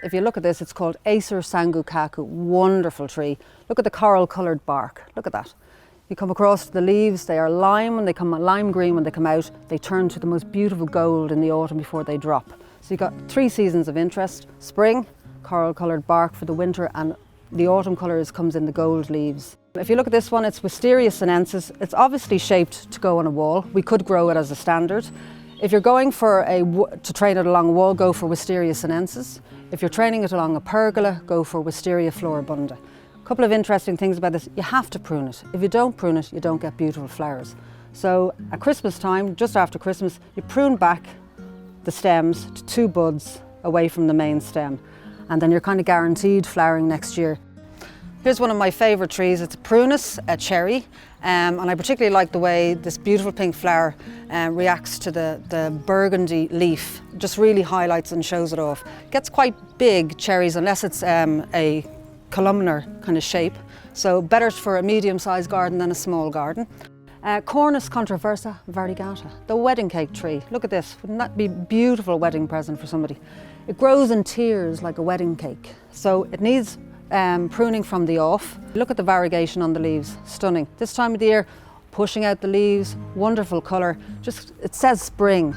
If you look at this, it's called Acer sangukaku, wonderful tree. Look at the coral coloured bark, look at that. You come across the leaves, they are lime when they come, lime green when they come out, they turn to the most beautiful gold in the autumn before they drop. So you've got 3 seasons of interest: spring, coral coloured bark for the winter, and the autumn colours comes in the gold leaves. If you look at this one, it's Wisteria sinensis. It's obviously shaped to go on a wall. We could grow it as a standard. If you're going for to train it along a wall, go for Wisteria sinensis. If you're training it along a pergola, go for Wisteria floribunda. A couple of interesting things about this: you have to prune it. If you don't prune it, you don't get beautiful flowers. So at Christmas time, just after Christmas, you prune back the stems to 2 buds away from the main stem, and then you're kind of guaranteed flowering next year. Here's one of my favourite trees. It's a prunus, a cherry, and I particularly like the way this beautiful pink flower reacts to the burgundy leaf. Just really highlights and shows it off. Gets quite big cherries unless it's a columnar kind of shape, so better for a medium-sized garden than a small garden. Cornus controversa variegata, the wedding cake tree. Look at this, wouldn't that be a beautiful wedding present for somebody? It grows in tiers like a wedding cake, so it needs pruning from the off. Look at the variegation on the leaves, stunning. This time of the year, pushing out the leaves, wonderful colour, just, it says spring.